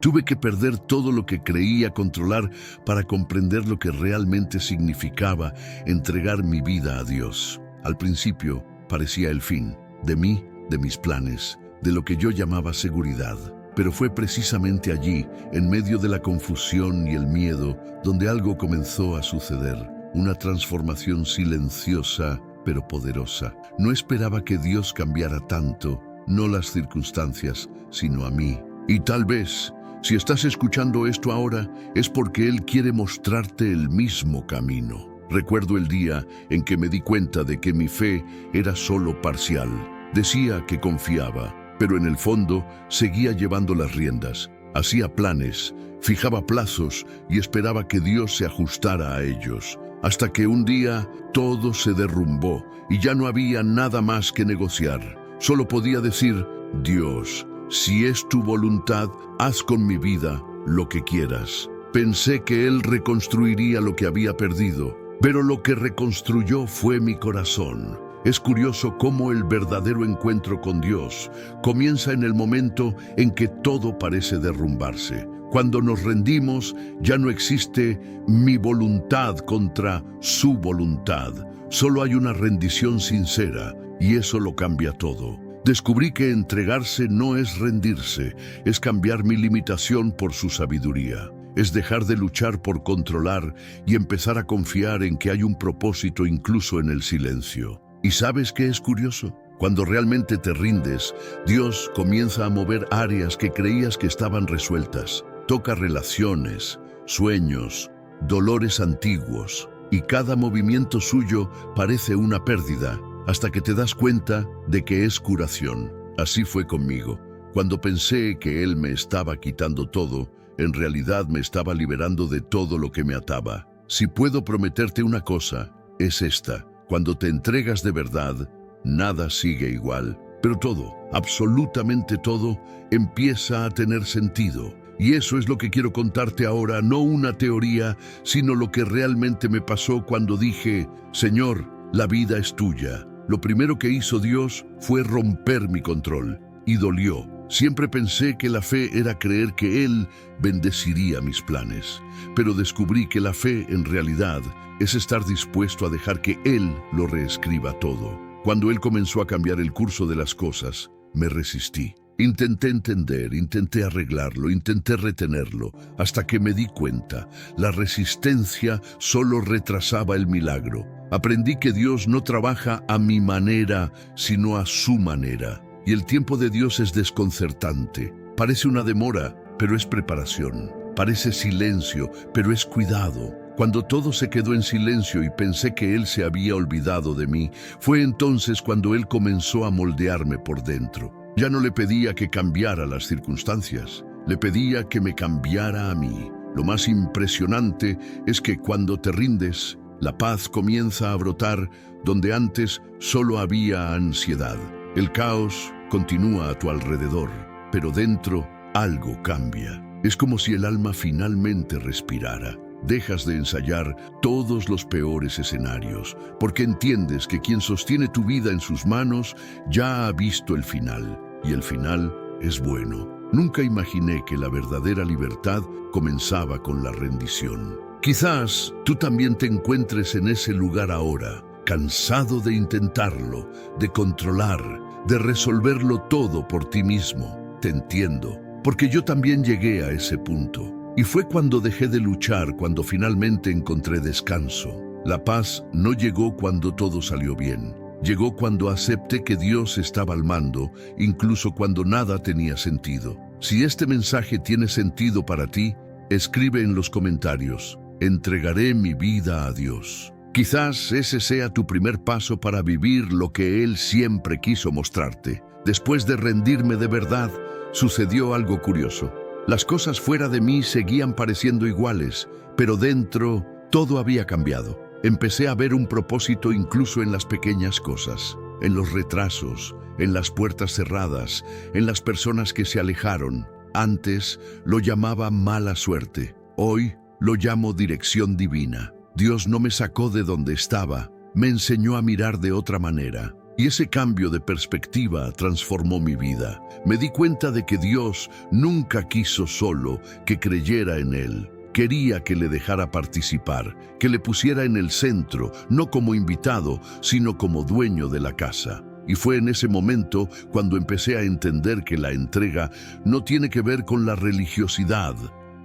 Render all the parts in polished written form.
Tuve que perder todo lo que creía controlar para comprender lo que realmente significaba entregar mi vida a Dios. Al principio parecía el fin, de mí, de mis planes, de lo que yo llamaba seguridad. Pero fue precisamente allí, en medio de la confusión y el miedo, donde algo comenzó a suceder. Una transformación silenciosa, pero poderosa. No esperaba que Dios cambiara tanto, no las circunstancias, sino a mí. Y tal vez, si estás escuchando esto ahora, es porque Él quiere mostrarte el mismo camino. Recuerdo el día en que me di cuenta de que mi fe era solo parcial. Decía que confiaba, pero en el fondo seguía llevando las riendas. Hacía planes, fijaba plazos y esperaba que Dios se ajustara a ellos. Hasta que un día todo se derrumbó y ya no había nada más que negociar. Solo podía decir: Dios, si es tu voluntad, haz con mi vida lo que quieras. Pensé que Él reconstruiría lo que había perdido, pero lo que reconstruyó fue mi corazón. Es curioso cómo el verdadero encuentro con Dios comienza en el momento en que todo parece derrumbarse. Cuando nos rendimos, ya no existe mi voluntad contra su voluntad. Solo hay una rendición sincera, y eso lo cambia todo. Descubrí que entregarse no es rendirse, es cambiar mi limitación por su sabiduría. Es dejar de luchar por controlar y empezar a confiar en que hay un propósito incluso en el silencio. ¿Y sabes qué es curioso? Cuando realmente te rindes, Dios comienza a mover áreas que creías que estaban resueltas. Toca relaciones, sueños, dolores antiguos, y cada movimiento suyo parece una pérdida, hasta que te das cuenta de que es curación. Así fue conmigo. Cuando pensé que Él me estaba quitando todo, en realidad me estaba liberando de todo lo que me ataba. Si puedo prometerte una cosa, es esta: cuando te entregas de verdad, nada sigue igual, pero todo, absolutamente todo, empieza a tener sentido. Y eso es lo que quiero contarte ahora, no una teoría, sino lo que realmente me pasó cuando dije: Señor, la vida es tuya. Lo primero que hizo Dios fue romper mi control, y dolió. Siempre pensé que la fe era creer que Él bendeciría mis planes, pero descubrí que la fe en realidad es estar dispuesto a dejar que Él lo reescriba todo. Cuando Él comenzó a cambiar el curso de las cosas, me resistí. Intenté entender, intenté arreglarlo, intenté retenerlo, hasta que me di cuenta. La resistencia solo retrasaba el milagro. Aprendí que Dios no trabaja a mi manera, sino a su manera. Y el tiempo de Dios es desconcertante. Parece una demora, pero es preparación. Parece silencio, pero es cuidado. Cuando todo se quedó en silencio y pensé que Él se había olvidado de mí, fue entonces cuando Él comenzó a moldearme por dentro. Ya no le pedía que cambiara las circunstancias, le pedía que me cambiara a mí. Lo más impresionante es que cuando te rindes, la paz comienza a brotar donde antes solo había ansiedad. El caos continúa a tu alrededor, pero dentro algo cambia. Es como si el alma finalmente respirara. Dejas de ensayar todos los peores escenarios, porque entiendes que quien sostiene tu vida en sus manos ya ha visto el final, y el final es bueno. Nunca imaginé que la verdadera libertad comenzaba con la rendición. Quizás tú también te encuentres en ese lugar ahora, cansado de intentarlo, de controlar, de resolverlo todo por ti mismo. Te entiendo, porque yo también llegué a ese punto. Y fue cuando dejé de luchar, cuando finalmente encontré descanso. La paz no llegó cuando todo salió bien. Llegó cuando acepté que Dios estaba al mando, incluso cuando nada tenía sentido. Si este mensaje tiene sentido para ti, escribe en los comentarios: entregaré mi vida a Dios. Quizás ese sea tu primer paso para vivir lo que Él siempre quiso mostrarte. Después de rendirme de verdad, sucedió algo curioso. Las cosas fuera de mí seguían pareciendo iguales, pero dentro todo había cambiado. Empecé a ver un propósito incluso en las pequeñas cosas, en los retrasos, en las puertas cerradas, en las personas que se alejaron. Antes lo llamaba mala suerte, hoy lo llamo dirección divina. Dios no me sacó de donde estaba, me enseñó a mirar de otra manera. Y ese cambio de perspectiva transformó mi vida. Me di cuenta de que Dios nunca quiso solo que creyera en Él. Quería que le dejara participar, que le pusiera en el centro, no como invitado, sino como dueño de la casa. Y fue en ese momento cuando empecé a entender que la entrega no tiene que ver con la religiosidad,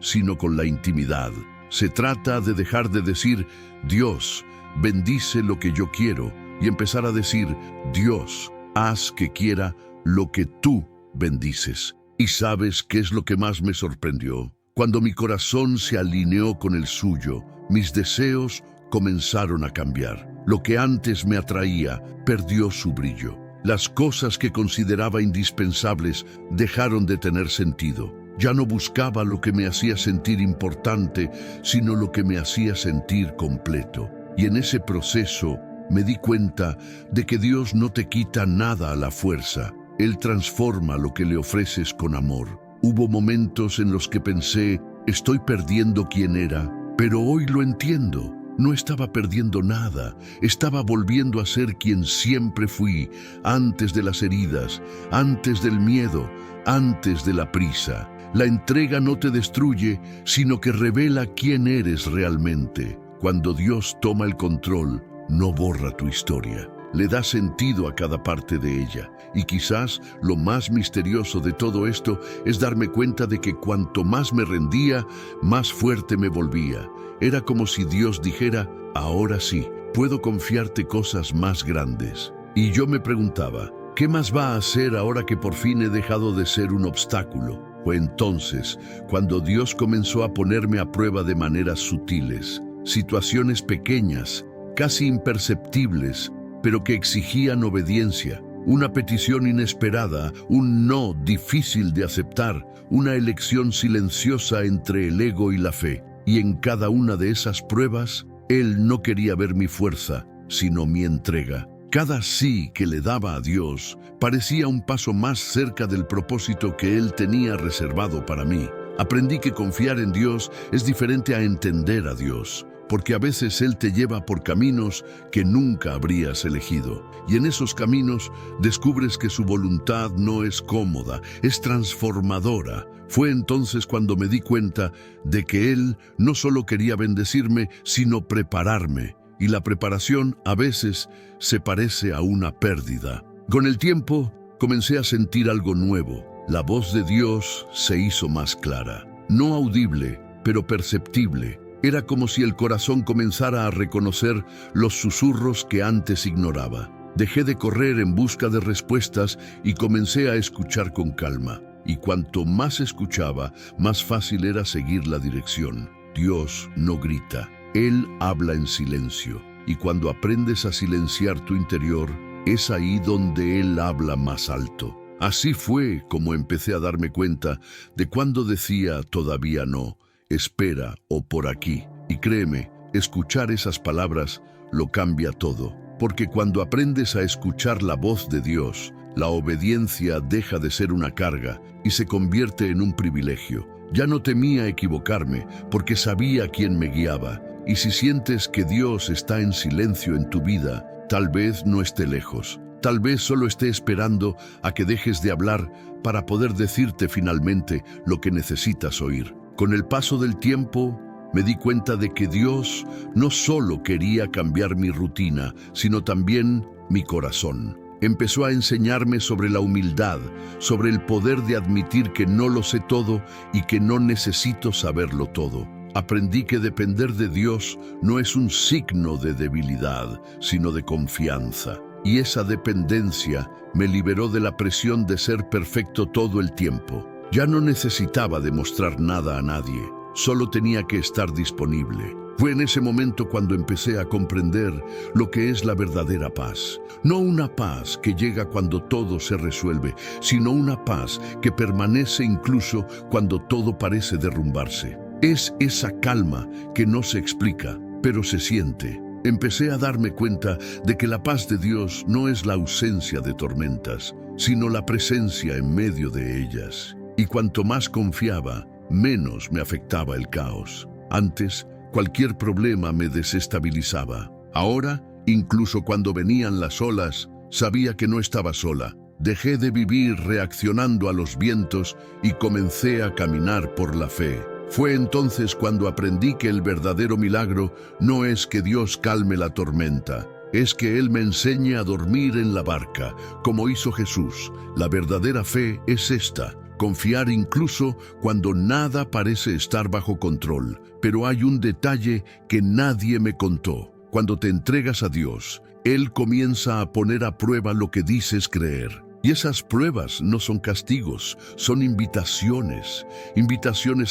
sino con la intimidad. Se trata de dejar de decir, Dios, bendice lo que yo quiero, y empezar a decir, Dios, haz que quiera lo que tú bendices. ¿Y sabes qué es lo que más me sorprendió? Cuando mi corazón se alineó con el suyo, mis deseos comenzaron a cambiar. Lo que antes me atraía perdió su brillo. Las cosas que consideraba indispensables dejaron de tener sentido. Ya no buscaba lo que me hacía sentir importante, sino lo que me hacía sentir completo. Y en ese proceso me di cuenta de que Dios no te quita nada a la fuerza. Él transforma lo que le ofreces con amor. Hubo momentos en los que pensé, estoy perdiendo quién era, pero hoy lo entiendo. No estaba perdiendo nada, estaba volviendo a ser quien siempre fui, antes de las heridas, antes del miedo, antes de la prisa. La entrega no te destruye, sino que revela quién eres realmente. Cuando Dios toma el control, no borra tu historia, le da sentido a cada parte de ella. Y quizás lo más misterioso de todo esto es darme cuenta de que cuanto más me rendía, más fuerte me volvía. Era como si Dios dijera, ahora sí, puedo confiarte cosas más grandes. Y yo me preguntaba, ¿qué más va a hacer ahora que por fin he dejado de ser un obstáculo? Fue entonces cuando Dios comenzó a ponerme a prueba de maneras sutiles, situaciones pequeñas, casi imperceptibles, pero que exigían obediencia, una petición inesperada, un no difícil de aceptar, una elección silenciosa entre el ego y la fe. Y en cada una de esas pruebas, Él no quería ver mi fuerza, sino mi entrega. Cada sí que le daba a Dios parecía un paso más cerca del propósito que Él tenía reservado para mí. Aprendí que confiar en Dios es diferente a entender a Dios, porque a veces Él te lleva por caminos que nunca habrías elegido. Y en esos caminos descubres que su voluntad no es cómoda, es transformadora. Fue entonces cuando me di cuenta de que Él no solo quería bendecirme, sino prepararme. Y la preparación a veces se parece a una pérdida. Con el tiempo comencé a sentir algo nuevo. La voz de Dios se hizo más clara, no audible, pero perceptible. Era como si el corazón comenzara a reconocer los susurros que antes ignoraba. Dejé de correr en busca de respuestas y comencé a escuchar con calma. Y cuanto más escuchaba, más fácil era seguir la dirección. Dios no grita, Él habla en silencio. Y cuando aprendes a silenciar tu interior, es ahí donde Él habla más alto. Así fue como empecé a darme cuenta de cuando decía todavía no, espera o por aquí. Y créeme, escuchar esas palabras lo cambia todo. Porque cuando aprendes a escuchar la voz de Dios, la obediencia deja de ser una carga y se convierte en un privilegio. Ya no temía equivocarme porque sabía quién me guiaba. Y si sientes que Dios está en silencio en tu vida, tal vez no esté lejos. Tal vez solo esté esperando a que dejes de hablar para poder decirte finalmente lo que necesitas oír. Con el paso del tiempo, me di cuenta de que Dios no solo quería cambiar mi rutina, sino también mi corazón. Empezó a enseñarme sobre la humildad, sobre el poder de admitir que no lo sé todo y que no necesito saberlo todo. Aprendí que depender de Dios no es un signo de debilidad, sino de confianza. Y esa dependencia me liberó de la presión de ser perfecto todo el tiempo. Ya no necesitaba demostrar nada a nadie, solo tenía que estar disponible. Fue en ese momento cuando empecé a comprender lo que es la verdadera paz. No una paz que llega cuando todo se resuelve, sino una paz que permanece incluso cuando todo parece derrumbarse. Es esa calma que no se explica, pero se siente. Empecé a darme cuenta de que la paz de Dios no es la ausencia de tormentas, sino la presencia en medio de ellas. Y cuanto más confiaba, menos me afectaba el caos. Antes, cualquier problema me desestabilizaba. Ahora, incluso cuando venían las olas, Sabía que no estaba sola. Dejé de vivir reaccionando a los vientos y comencé a caminar por la fe. Fue entonces cuando aprendí que el verdadero milagro no es que Dios calme la tormenta, es que Él me enseñe a dormir en la barca, como hizo Jesús. La verdadera fe es esta: confiar incluso cuando nada parece estar bajo control. Pero hay un detalle que nadie me contó. Cuando te entregas a Dios, Él comienza a poner a prueba lo que dices creer. Y esas pruebas no son castigos, son invitaciones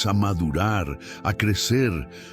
a madurar, a crecer,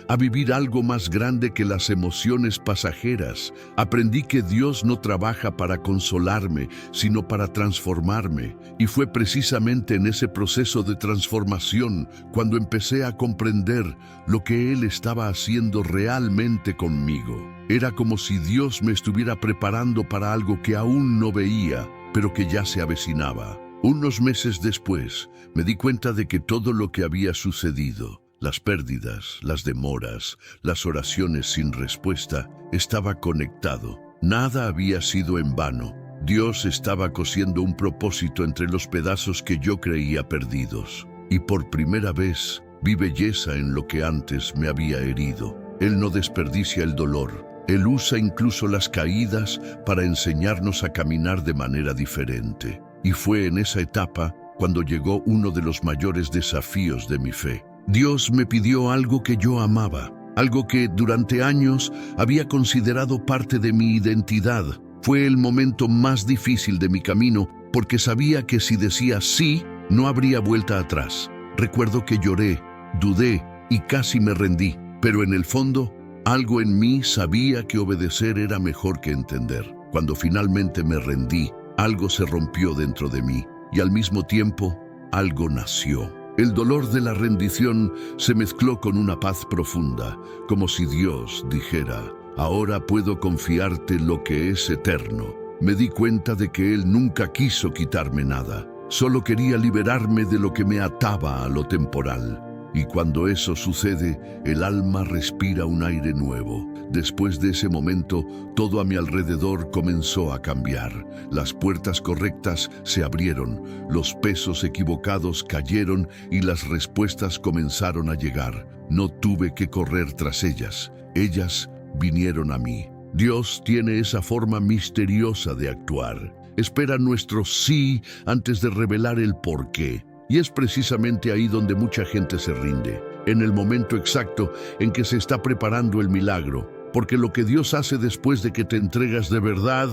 a vivir algo más grande que las emociones pasajeras. Aprendí que Dios no trabaja para consolarme, sino para transformarme. Y fue precisamente en ese proceso de transformación cuando empecé a comprender lo que Él estaba haciendo realmente conmigo. Era como si Dios me estuviera preparando para algo que aún no veía, pero que ya se avecinaba. Unos meses después, me di cuenta de que todo lo que había sucedido, las pérdidas, las demoras, las oraciones sin respuesta, estaba conectado. Nada había sido en vano. Dios estaba cosiendo un propósito entre los pedazos que yo creía perdidos. Y por primera vez, vi belleza en lo que antes me había herido. Él no desperdicia el dolor. Él usa incluso las caídas para enseñarnos a caminar de manera diferente. Y fue en esa etapa cuando llegó uno de los mayores desafíos de mi fe. Dios me pidió algo que yo amaba, algo que durante años había considerado parte de mi identidad. Fue el momento más difícil de mi camino porque sabía que si decía sí, no habría vuelta atrás. Recuerdo que lloré, dudé y casi me rendí, pero en el fondo, algo en mí sabía que obedecer era mejor que entender. Cuando finalmente me rendí, algo se rompió dentro de mí y al mismo tiempo, algo nació. El dolor de la rendición se mezcló con una paz profunda, como si Dios dijera: ahora puedo confiarte lo que es eterno. Me di cuenta de que Él nunca quiso quitarme nada, solo quería liberarme de lo que me ataba a lo temporal. Y cuando eso sucede, el alma respira un aire nuevo. Después de ese momento, todo a mi alrededor comenzó a cambiar. Las puertas correctas se abrieron, los pesos equivocados cayeron y las respuestas comenzaron a llegar. No tuve que correr tras ellas. Ellas vinieron a mí. Dios tiene esa forma misteriosa de actuar. Espera nuestro sí antes de revelar el por qué. Y es precisamente ahí donde mucha gente se rinde, en el momento exacto en que se está preparando el milagro, porque lo que Dios hace después de que te entregas de verdad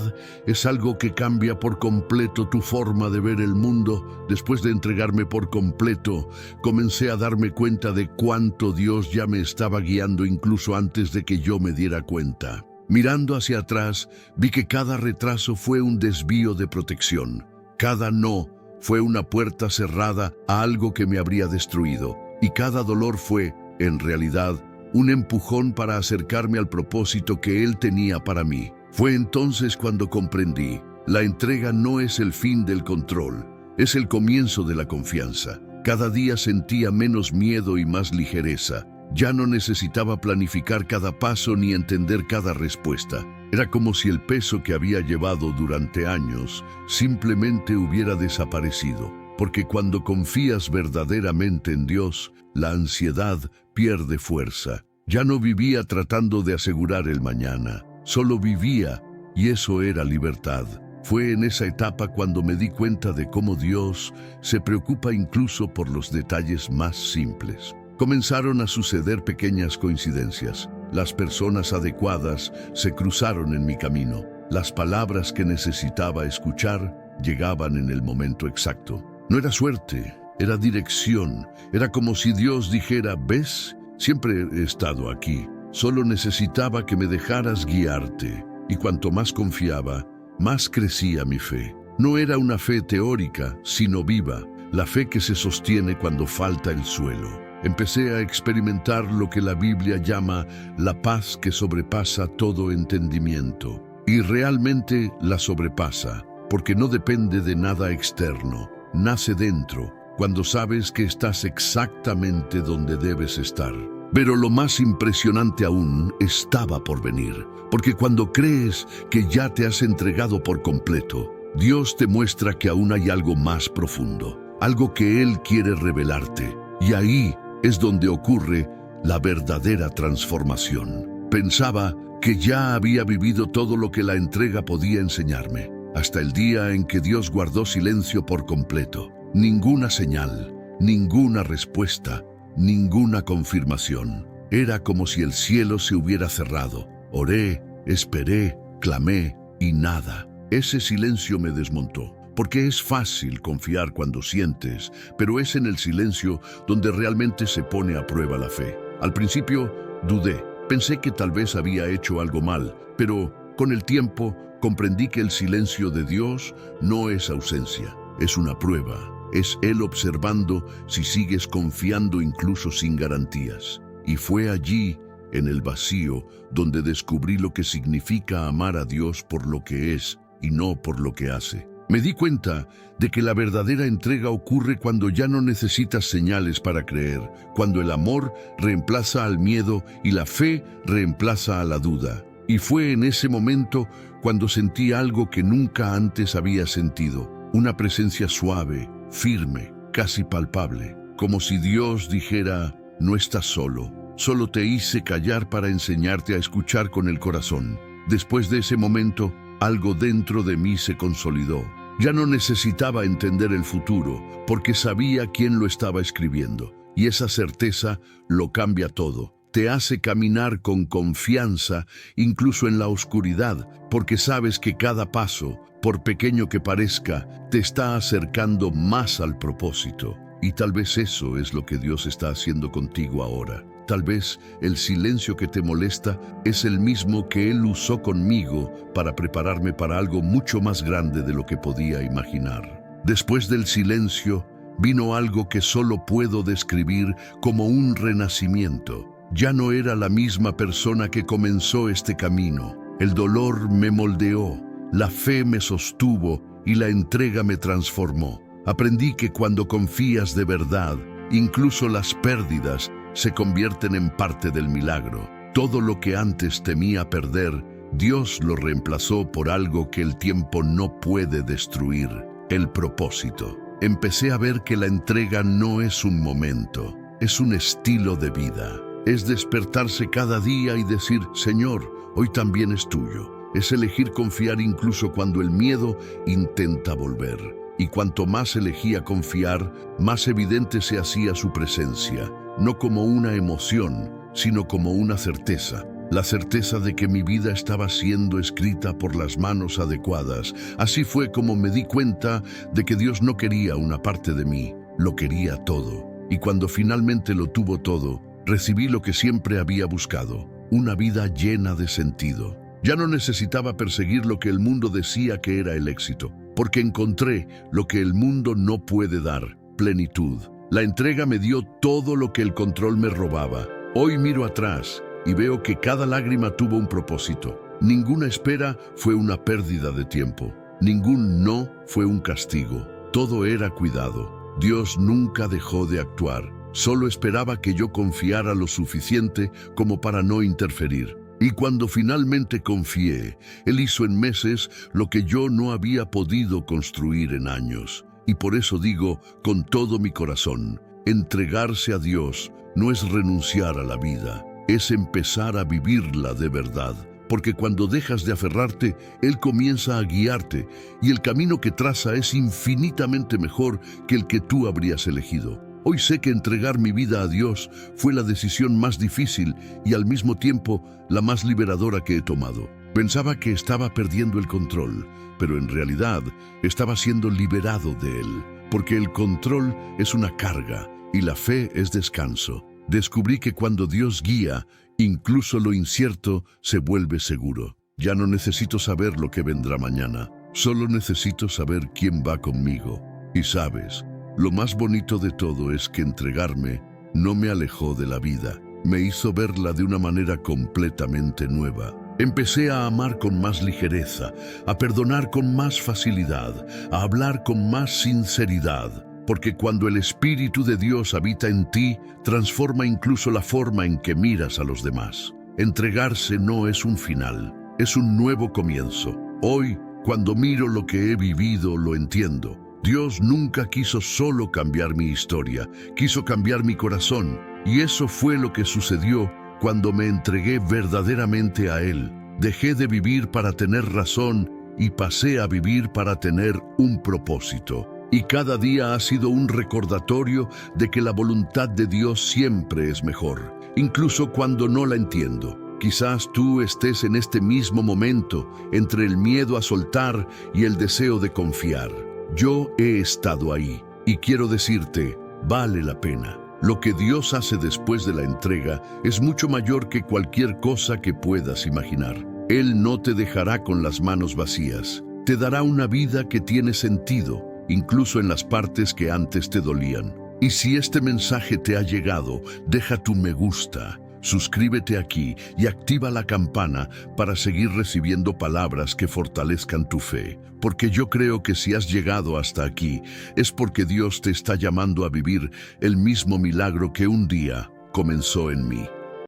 es algo que cambia por completo tu forma de ver el mundo. Después de entregarme por completo, comencé a darme cuenta de cuánto Dios ya me estaba guiando incluso antes de que yo me diera cuenta. Mirando hacia atrás, vi que cada retraso fue un desvío de protección, cada no fue una puerta cerrada a algo que me habría destruido, y cada dolor fue, en realidad, un empujón para acercarme al propósito que Él tenía para mí. Fue entonces cuando comprendí: la entrega no es el fin del control, es el comienzo de la confianza. Cada día sentía menos miedo y más ligereza. Ya no necesitaba planificar cada paso ni entender cada respuesta. Era como si el peso que había llevado durante años simplemente hubiera desaparecido. Porque cuando confías verdaderamente en Dios, la ansiedad pierde fuerza. Ya no vivía tratando de asegurar el mañana, solo vivía, y eso era libertad. Fue en esa etapa cuando me di cuenta de cómo Dios se preocupa incluso por los detalles más simples. Comenzaron a suceder pequeñas coincidencias. Las personas adecuadas se cruzaron en mi camino. Las palabras que necesitaba escuchar llegaban en el momento exacto. No era suerte, era dirección. Era como si Dios dijera: ¿ves? Siempre he estado aquí. Solo necesitaba que me dejaras guiarte. Y cuanto más confiaba, más crecía mi fe. No era una fe teórica, sino viva. La fe que se sostiene cuando falta el suelo. Empecé a experimentar lo que la Biblia llama la paz que sobrepasa todo entendimiento. Y realmente la sobrepasa, porque no depende de nada externo. Nace dentro, cuando sabes que estás exactamente donde debes estar. Pero lo más impresionante aún estaba por venir, porque cuando crees que ya te has entregado por completo, Dios te muestra que aún hay algo más profundo, algo que Él quiere revelarte, y ahí es donde ocurre la verdadera transformación. Pensaba que ya había vivido todo lo que la entrega podía enseñarme, hasta el día en que Dios guardó silencio por completo. Ninguna señal, ninguna respuesta, ninguna confirmación. Era como si el cielo se hubiera cerrado. Oré, esperé, clamé y nada. Ese silencio me desmontó, porque es fácil confiar cuando sientes, pero es en el silencio donde realmente se pone a prueba la fe. Al principio dudé, pensé que tal vez había hecho algo mal, pero con el tiempo comprendí que el silencio de Dios no es ausencia, es una prueba. Es Él observando si sigues confiando incluso sin garantías. Y fue allí, en el vacío, donde descubrí lo que significa amar a Dios por lo que es y no por lo que hace. Me di cuenta de que la verdadera entrega ocurre cuando ya no necesitas señales para creer, cuando el amor reemplaza al miedo y la fe reemplaza a la duda. Y fue en ese momento cuando sentí algo que nunca antes había sentido, una presencia suave, firme, casi palpable, como si Dios dijera: no estás solo, solo te hice callar para enseñarte a escuchar con el corazón. Después de ese momento, algo dentro de mí se consolidó. Ya no necesitaba entender el futuro, porque sabía quién lo estaba escribiendo, y esa certeza lo cambia todo. Te hace caminar con confianza, incluso en la oscuridad, porque sabes que cada paso, por pequeño que parezca, te está acercando más al propósito. Y tal vez eso es lo que Dios está haciendo contigo ahora. Tal vez el silencio que te molesta es el mismo que Él usó conmigo para prepararme para algo mucho más grande de lo que podía imaginar. Después del silencio, vino algo que solo puedo describir como un renacimiento. Ya no era la misma persona que comenzó este camino. El dolor me moldeó, la fe me sostuvo y la entrega me transformó. Aprendí que cuando confías de verdad, incluso las pérdidas se convierten en parte del milagro. Todo lo que antes temía perder, Dios lo reemplazó por algo que el tiempo no puede destruir: el propósito. Empecé a ver que la entrega no es un momento, es un estilo de vida. Es despertarse cada día y decir: Señor, hoy también es tuyo. Es elegir confiar incluso cuando el miedo intenta volver. Y cuanto más elegía confiar, más evidente se hacía su presencia, no como una emoción, sino como una certeza. La certeza de que mi vida estaba siendo escrita por las manos adecuadas. Así fue como me di cuenta de que Dios no quería una parte de mí, lo quería todo. Y cuando finalmente lo tuvo todo, recibí lo que siempre había buscado: una vida llena de sentido. Ya no necesitaba perseguir lo que el mundo decía que era el éxito, porque encontré lo que el mundo no puede dar: plenitud. La entrega me dio todo lo que el control me robaba. Hoy miro atrás y veo que cada lágrima tuvo un propósito. Ninguna espera fue una pérdida de tiempo. Ningún no fue un castigo. Todo era cuidado. Dios nunca dejó de actuar. Solo esperaba que yo confiara lo suficiente como para no interferir. Y cuando finalmente confié, Él hizo en meses lo que yo no había podido construir en años. Y por eso digo con todo mi corazón: entregarse a Dios no es renunciar a la vida, es empezar a vivirla de verdad. Porque cuando dejas de aferrarte, Él comienza a guiarte, y el camino que traza es infinitamente mejor que el que tú habrías elegido. Hoy sé que entregar mi vida a Dios fue la decisión más difícil y al mismo tiempo la más liberadora que he tomado. Pensaba que estaba perdiendo el control, pero en realidad estaba siendo liberado de él, porque el control es una carga y la fe es descanso. Descubrí que cuando Dios guía, incluso lo incierto se vuelve seguro. Ya no necesito saber lo que vendrá mañana, solo necesito saber quién va conmigo. Y sabes, lo más bonito de todo es que entregarme no me alejó de la vida, me hizo verla de una manera completamente nueva. Empecé a amar con más ligereza, a perdonar con más facilidad, a hablar con más sinceridad. porque cuando el Espíritu de Dios habita en ti, transforma incluso la forma en que miras a los demás. Entregarse no es un final, es un nuevo comienzo. Hoy, cuando miro lo que he vivido, lo entiendo. Dios nunca quiso solo cambiar mi historia, quiso cambiar mi corazón, y eso fue lo que sucedió cuando me entregué verdaderamente a Él. Dejé de vivir para tener razón y pasé a vivir para tener un propósito. Y cada día ha sido un recordatorio de que la voluntad de Dios siempre es mejor, incluso cuando no la entiendo. Quizás tú estés en este mismo momento, entre el miedo a soltar y el deseo de confiar. Yo he estado ahí, y quiero decirte, vale la pena. Lo que Dios hace después de la entrega es mucho mayor que cualquier cosa que puedas imaginar. Él no te dejará con las manos vacías. Te dará una vida que tiene sentido, incluso en las partes que antes te dolían. Y si este mensaje te ha llegado, deja tu me gusta, suscríbete aquí y activa la campana para seguir recibiendo palabras que fortalezcan tu fe. Porque yo creo que si has llegado hasta aquí, es porque Dios te está llamando a vivir el mismo milagro que un día comenzó en mí.